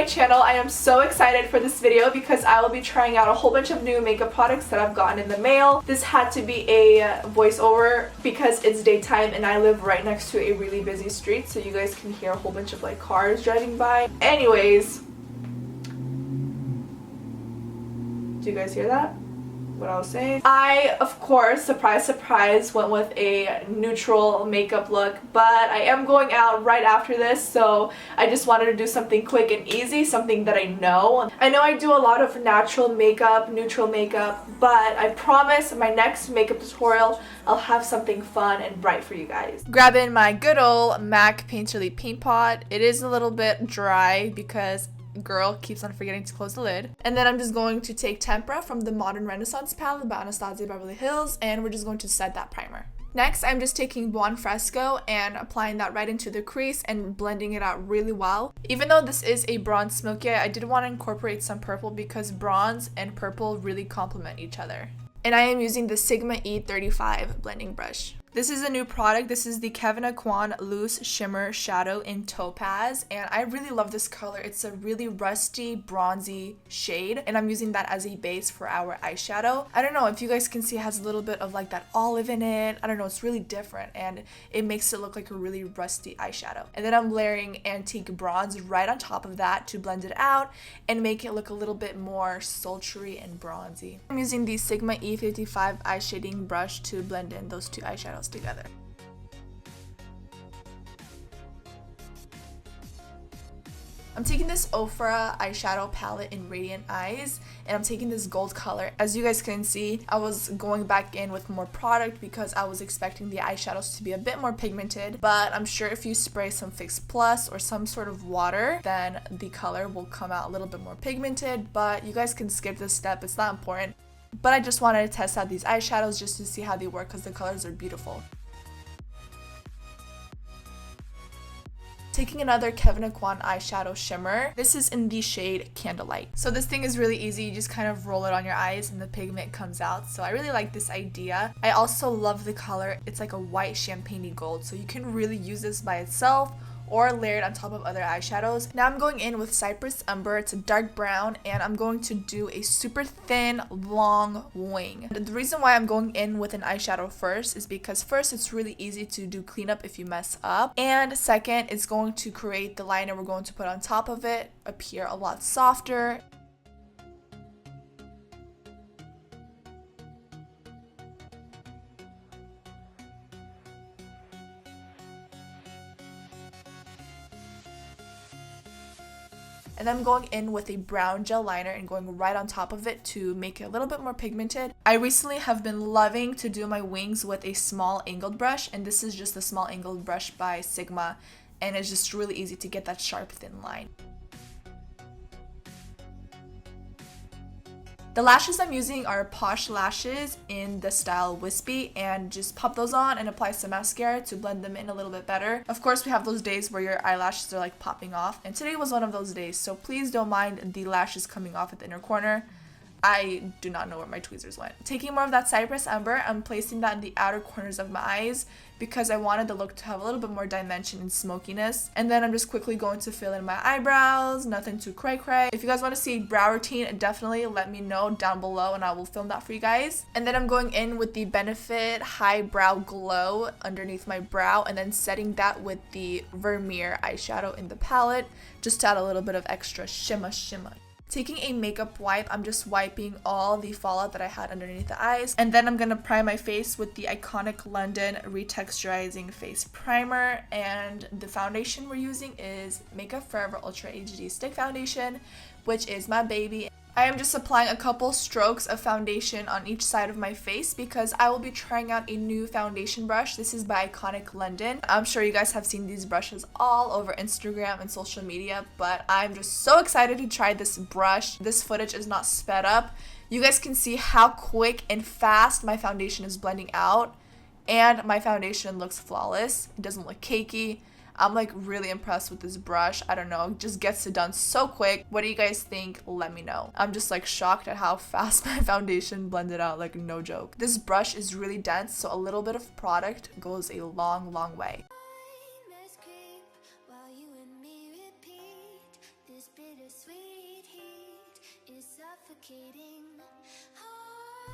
my channel. I am so excited for this video because I will be trying out a whole bunch of new makeup products that I've gotten in the mail. This had to be a voiceover because it's daytime and I live right next to a really busy street, so you guys can hear a whole bunch of like cars driving by. Anyways, do you guys hear that? What I was saying. I, of course, surprise surprise, went with a neutral makeup look, but I am going out right after this, so I just wanted to do something quick and easy, something that I know. I know I do a lot of natural makeup, neutral makeup, but I promise my next makeup tutorial I'll have something fun and bright for you guys. Grabbing my good old MAC Painterly Paint Pot. It is a little bit dry because girl keeps on forgetting to close the lid. And then I'm just going to take Tempera from the Modern Renaissance palette by Anastasia Beverly Hills, and we're just going to set that primer. Next, I'm just taking Buon Fresco and applying that right into the crease and blending it out really well. Even though this is a bronze smoky eye, I did want to incorporate some purple because bronze and purple really complement each other. And I am using the Sigma E35 blending brush. This is a new product. This is the Kevin Aucoin Loose Shimmer Shadow in Topaz, and I really love this color. It's a really rusty, bronzy shade, and I'm using that as a base for our eyeshadow. I don't know if you guys can see, it has a little bit of like that olive in it. I don't know, it's really different, and it makes it look like a really rusty eyeshadow. And then I'm layering Antique Bronze right on top of that to blend it out and make it look a little bit more sultry and bronzy. I'm using the Sigma E55 eye shading brush to blend in those two eyeshadows together. I'm taking this Ofra eyeshadow palette in Radiant Eyes, and I'm taking this gold color. As you guys can see, I was going back in with more product because I was expecting the eyeshadows to be a bit more pigmented, but I'm sure if you spray some Fix Plus or some sort of water, then the color will come out a little bit more pigmented, but you guys can skip this step, it's not important. But I just wanted to test out these eyeshadows just to see how they work because the colors are beautiful. Taking another Kevin Aucoin eyeshadow shimmer. This is in the shade Candlelight. So this thing is really easy. You just kind of roll it on your eyes and the pigment comes out. So I really like this idea. I also love the color. It's like a white champagne-y gold. So you can really use this by itself or layered on top of other eyeshadows. Now I'm going in with Cypress Umber. It's a dark brown, and I'm going to do a super thin, long wing. The reason why I'm going in with an eyeshadow first is because first, it's really easy to do cleanup if you mess up, and second, it's going to create the liner we're going to put on top of it appear a lot softer. And I'm going in with a brown gel liner and going right on top of it to make it a little bit more pigmented. I recently have been loving to do my wings with a small angled brush, and this is just a small angled brush by Sigma, and it's just really easy to get that sharp thin line. The lashes I'm using are Posh Lashes in the style Wispy, and just pop those on and apply some mascara to blend them in a little bit better. Of course, we have those days where your eyelashes are like popping off, and today was one of those days, so please don't mind the lashes coming off at the inner corner. I do not know where my tweezers went. Taking more of that Cypress Umber, I'm placing that in the outer corners of my eyes because I wanted the look to have a little bit more dimension and smokiness. And then I'm just quickly going to fill in my eyebrows, nothing too cray-cray. If you guys want to see a brow routine, definitely let me know down below and I will film that for you guys. And then I'm going in with the Benefit High Brow Glow underneath my brow, and then setting that with the Mercier eyeshadow in the palette just to add a little bit of extra shimmer. Taking a makeup wipe, I'm just wiping all the fallout that I had underneath the eyes. And then I'm going to prime my face with the iconic London Retexturing Face Primer. And the foundation we're using is Makeup Forever Ultra HD Stick Foundation, which is my baby. I am just applying a couple strokes of foundation on each side of my face because I will be trying out a new foundation brush. This is by Iconic London. I'm sure you guys have seen these brushes all over Instagram and social media, but I'm just so excited to try this brush. This footage is not sped up. You guys can see how quick and fast my foundation is blending out, and my foundation looks flawless. It doesn't look cakey. I'm like really impressed with this brush. I don't know, it just gets it done so quick. What do you guys think? Let me know. I'm just like shocked at how fast my foundation blended out, like no joke. This brush is really dense, so a little bit of product goes a long way.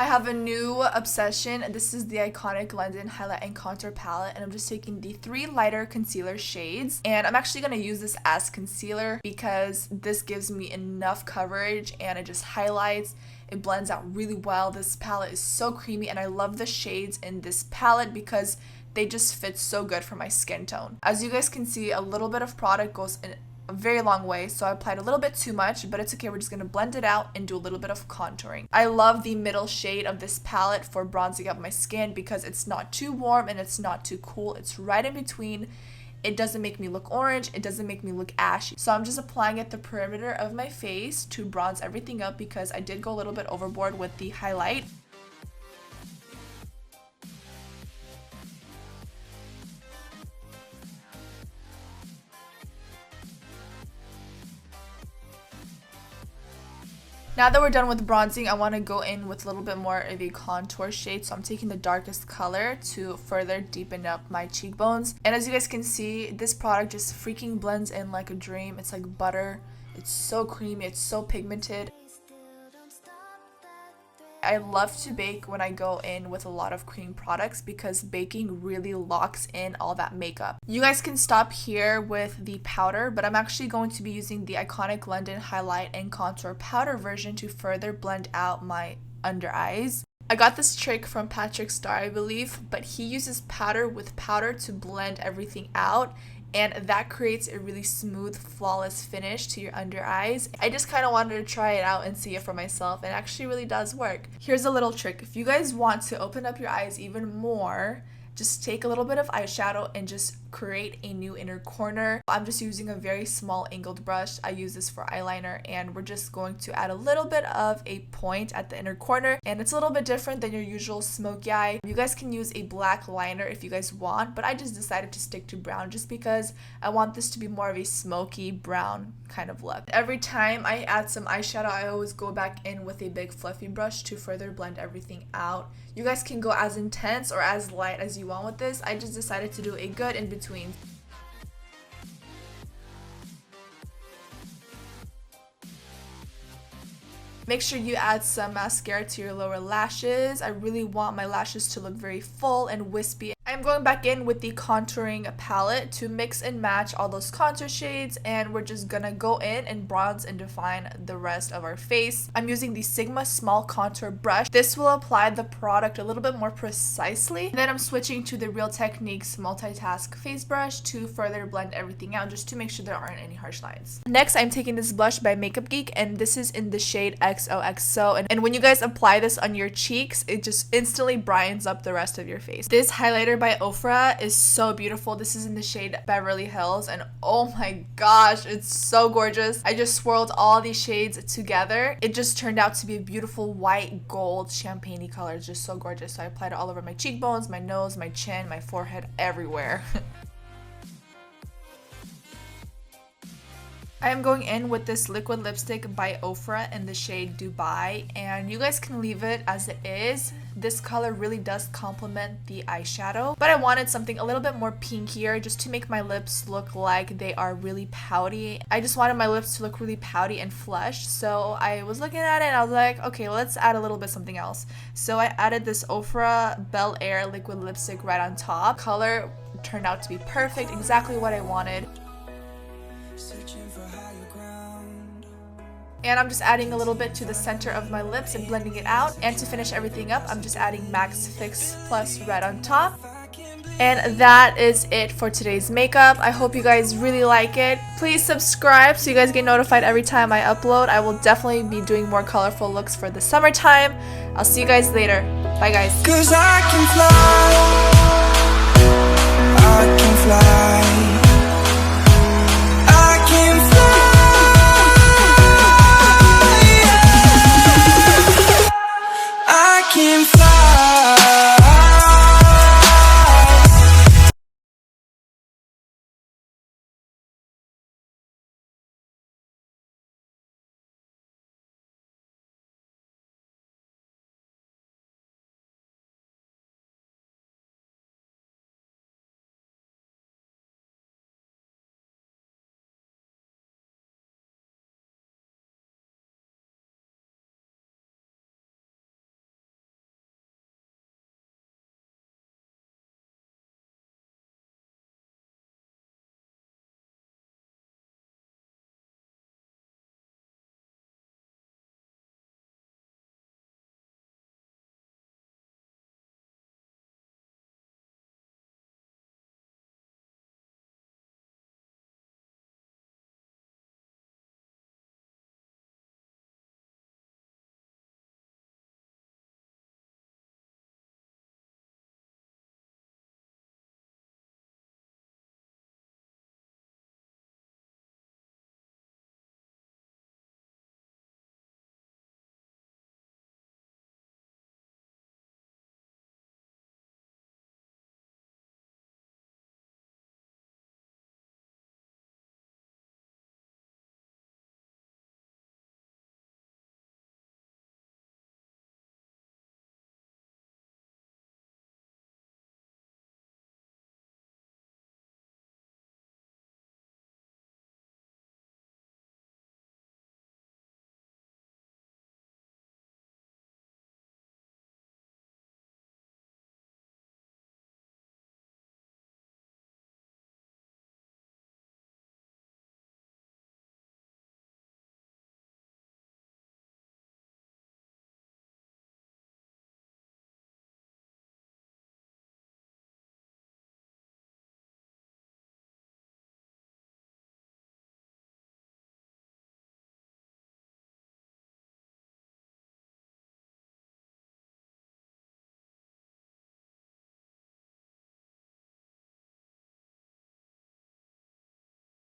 I have a new obsession. This is the iconic London Highlight and Contour Palette, and I'm just taking the 3 lighter concealer shades, and I'm actually going to use this as concealer because this gives me enough coverage and it just highlights. It blends out really well. This palette is so creamy, and I love the shades in this palette because they just fit so good for my skin tone. As you guys can see, a little bit of product goes in a very long way, so I applied a little bit too much, but it's okay. We're just going to blend it out and do a little bit of contouring. I love the middle shade of this palette for bronzing up my skin because it's not too warm and it's not too cool. It's right in between. It doesn't make me look orange, it doesn't make me look ashy. So I'm just applying it at the perimeter of my face to bronze everything up because I did go a little bit overboard with the highlight. Now that we're done with bronzing, I want to go in with a little bit more of a contour shade. So I'm taking the darkest color to further deepen up my cheekbones. And as you guys can see, this product just freaking blends in like a dream. It's like butter. It's so creamy. It's so pigmented. I love to bake when I go in with a lot of cream products because baking really locks in all that makeup. You guys can stop here with the powder, but I'm actually going to be using the iconic London Highlight and Contour Powder version to further blend out my under eyes. I got this trick from Patrick Star, I believe, but he uses powder with powder to blend everything out, and that creates a really smooth, flawless finish to your under eyes. I just kind of wanted to try it out and see it for myself, and it actually really does work. Here's a little trick. If you guys want to open up your eyes even more, just take a little bit of eyeshadow and just create a new inner corner. I'm just using a very small angled brush. I use this for eyeliner, and we're just going to add a little bit of a point at the inner corner, and it's a little bit different than your usual smoky eye. You guys can use a black liner if you guys want, but I just decided to stick to brown just because I want this to be more of a smoky brown kind of look. Every time I add some eyeshadow, I always go back in with a big fluffy brush to further blend everything out. You guys can go as intense or as light as you want with this. I just decided to do a good in between. Make sure you add some mascara to your lower lashes. I really want my lashes to look very full and wispy. I'm going back in with the contouring palette to mix and match all those contour shades, and we're just gonna go in and bronze and define the rest of our face. I'm using the Sigma small contour brush. This will apply the product a little bit more precisely. And then I'm switching to the Real Techniques Multitast face brush to further blend everything out just to make sure there aren't any harsh lines. Next, I'm taking this blush by Makeup Geek, and this is in the shade XOXO. And when you guys apply this on your cheeks, it just instantly brightens up the rest of your face. This highlighter by Ofra is so beautiful. This is in the shade Beverly Hills, and oh my gosh, it's so gorgeous. I just swirled all these shades together. It just turned out to be a beautiful white gold champagne-y color. It's just so gorgeous. So I applied it all over my cheekbones, my nose, my chin, my forehead, everywhere. I am going in with this liquid lipstick by Ofra in the shade Dubai, and you guys can leave it as it is. This color really does complement the eyeshadow, but I wanted something a little bit more pinkier just to make my lips look like they are really pouty. I just wanted my lips to look really pouty and flushed, so I was looking at it and I was like, okay, let's add a little bit something else. So I added this Ofra Bel Air liquid lipstick right on top. Color turned out to be perfect, exactly what I wanted. And I'm just adding a little bit to the center of my lips and blending it out. And to finish everything up, I'm just adding Max Fix Plus Red on top. And that is it for today's makeup. I hope you guys really like it. Please subscribe so you guys get notified every time I upload. I will definitely be doing more colorful looks for the summertime. I'll see you guys later. Bye guys. 'Cause I can fly.